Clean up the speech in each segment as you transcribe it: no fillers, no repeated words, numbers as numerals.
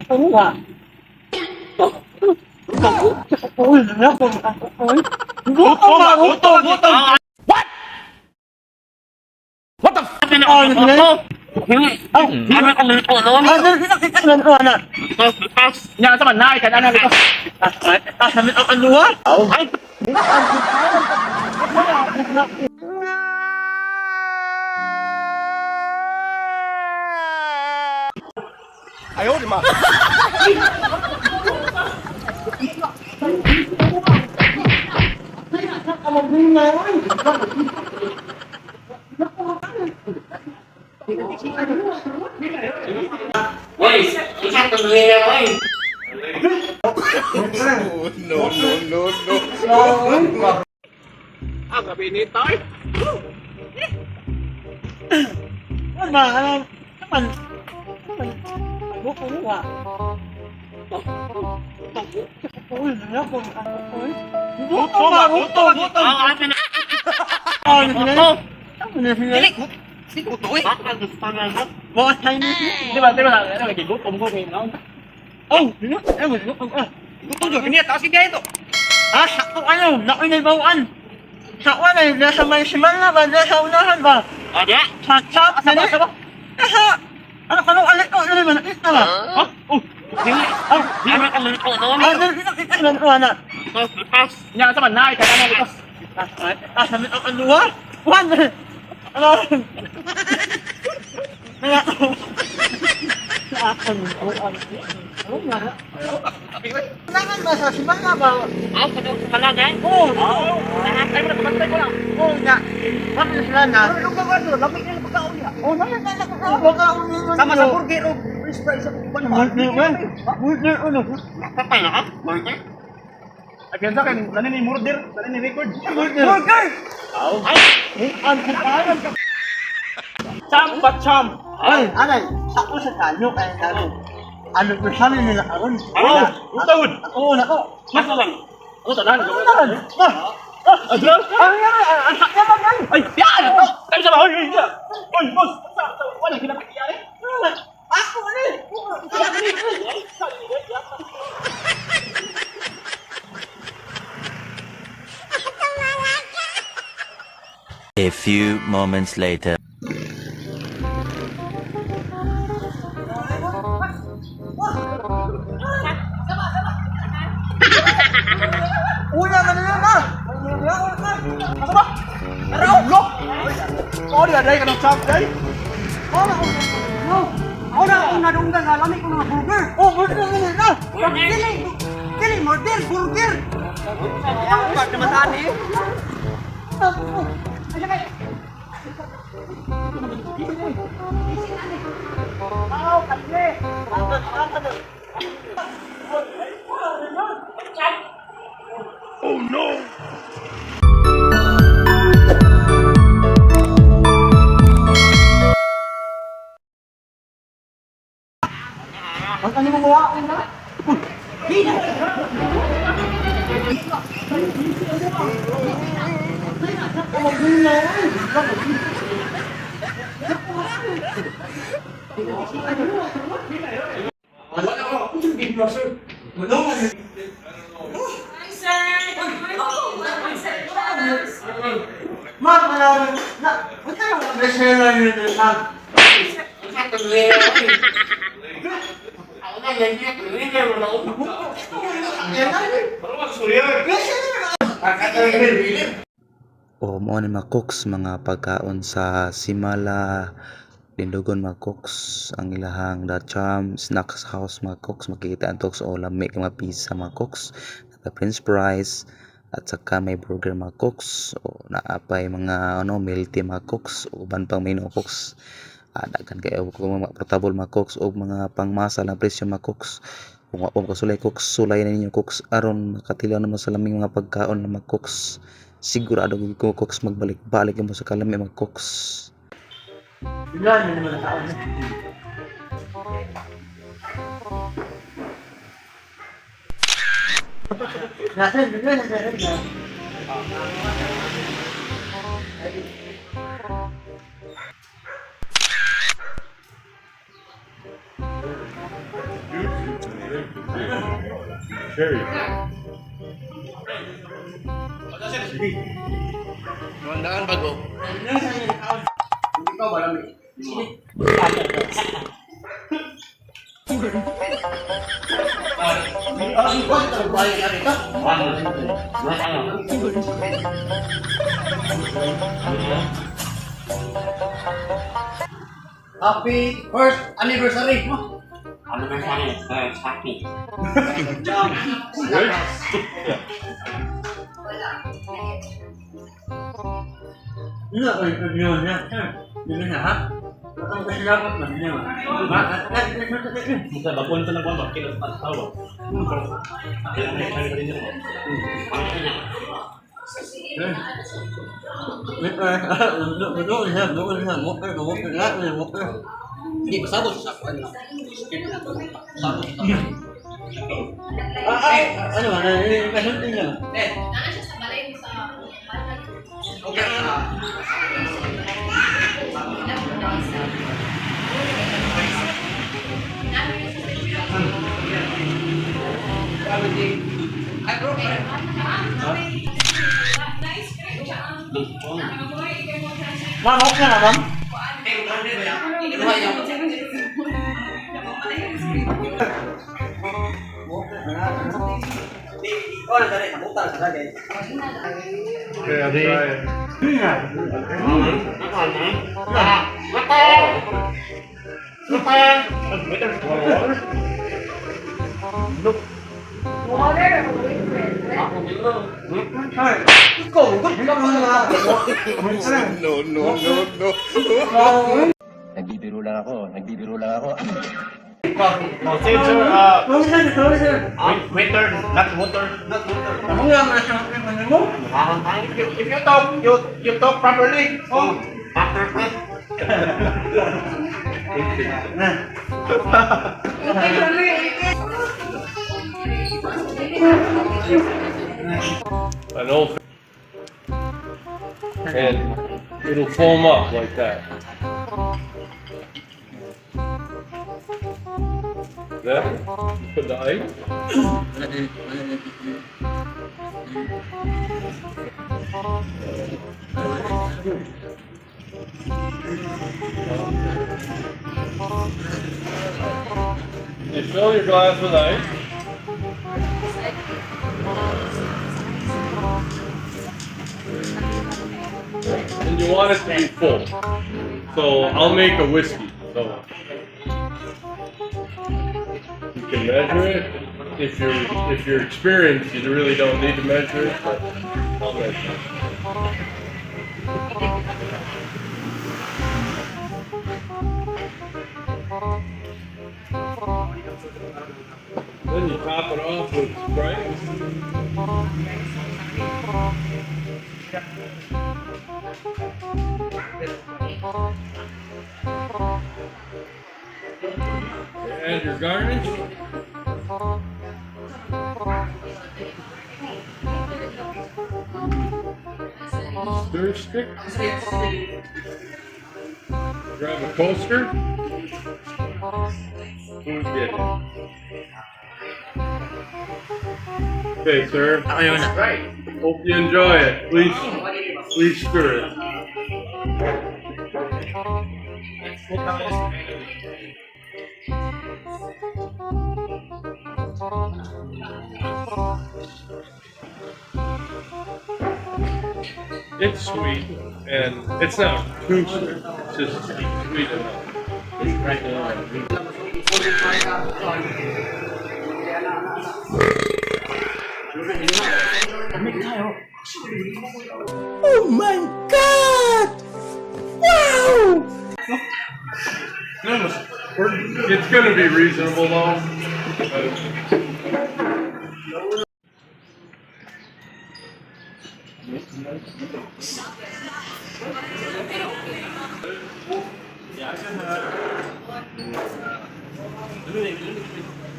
Ano ba? Uy, nako. Uy. Gutom. What the f***? Ano ba? Nya sa man naay kan ana dito. Samit ang aluwa? Ay. Ayaw di ma. Woi, isa tuloy na woi. No. Ah, gabi ni tay. Naman. Gutom ba? Uy, nako. Gutom. Ang atin na. Dili. Sino to eh? Bawas tayo nito. Di ba ano lagi gutom ko ngayon. Oh, gutom ka. Gutom jo kini taas kaya ito. Sakto ano, nakoy na bawaan. Sakto na, nasa may simala ba, nasa unahan ba? Ada? Sa ba? Nasa, ano alit ko, ano naman, nakita ba? Ha? Oh, dili. Ano ka man ko no? Nakita na. Nya sa man naay kan ana dito. Samit ang aluwa? Ano? Ano nga? Kailangan ba sa simala ba? Ah, sa talaga eh? Oo. Nakatay mo na pagkantay ko lang. Oo nga. Bakit na sila na? Ano ba ba? Lamig na pagkaon niya. Oo, nakakakaon nyo. Sama sa burger o french fries sa buwan. Burger, ano? Patay na ka? Burger? Again sa akin, lanin ni murder, lanin ni record. Burger! Ay! Ang kakayan ka. Champ ba champ? Ay, anay, sakto sa kanyo kaya namin. Ano ko siya nila karon? Ano? Utawid! Oo, nako. Masa lang. Ano tanan? Ano? Adlan? Ano yan? Ang sakya ba yan? Ay, yan! Tayo sa bahay! Oy, boss! Wala kinapakiyari? Ako ulit! A few moments later. Una ka na yan ah! Ano ba? Araw! Lo! Oh, di aday ka ng champ, day? Ako na dunggan na lamig ko mga burger! Oh, burger na! Dili, murder, burger! Ang bag naman saan eh? Oh no! Ang kanya mo gawa ko na? Mak, wala yung reseller yun na. O mo ni mga cooks, mga pagkaon sa simala, Lindogon mga cooks, ang ilahang DCHAMPS SNACK HOUSE mga cooks, makikita ang talks o lami mga pizza mga cooks, naka french fries, at saka may burger mga cooks, o naapay mga milk tea mga cooks, uban pang menu cooks, daghan kayo mga portable mga cooks, o mga pangmasa lang prisyo mga cooks. Kung wapong kasulay cooks, sulay na ninyo cooks aron makatilaw naman sa laming mga pagkaon ng mga cooks. Sigurado ko cooks magbalik-balik mo sa kalami mga cooks. Bilan na naman ang tao na. Nasaan? Bilan na. Cherry. Mandaan bago. Ikaw ba lami? Happy first anniversary. Anniversary, first happy. Good? Yeah. Iya, yun yan. Yun na ha? Ang kasilapat na niya. Musa bakon to nagwa kilo sa tawo. Hindi, pasabot sa kwan lang. Ano ba? Kasuntin niya. Nana siya sa balay mo sa Okay na. Ma'am, okay na ma'am? Oh, nandali, nabutan sa lagay. Okay, I'll try it. Nagbibiro lang ako. Sir, waiter, not water. If you talk properly. Oh, an old and it'll foam up like that. That put the ice. You fill your glass with ice. And you want it to be full. So I'll make a whiskey. So you can measure it. If you're experienced, you really don't need to measure it, but I'll measure it. Then you top it off with Sprite. Add your garnish. Stir stick. Grab a coaster. Who's getting it? Okay, sir. Hope you enjoy it. Please stir it. It's sweet, and it's not too sweet. It's just sweet enough. Oh my God! Wow! It's gonna be reasonable though.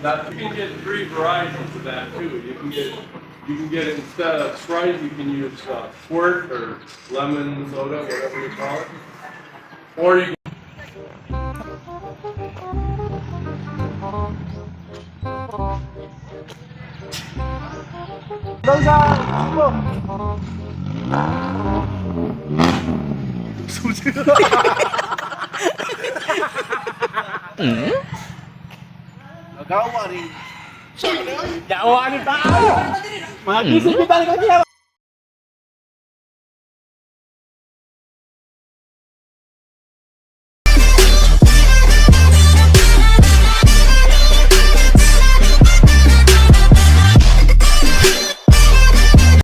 That you can get 3 varieties of that too. You can get instead of Sprite, you can use squirt or lemon soda, whatever you call it, or you can Doon sa Cebu. Dawa ni tao. Mga kisip kita ni kanya.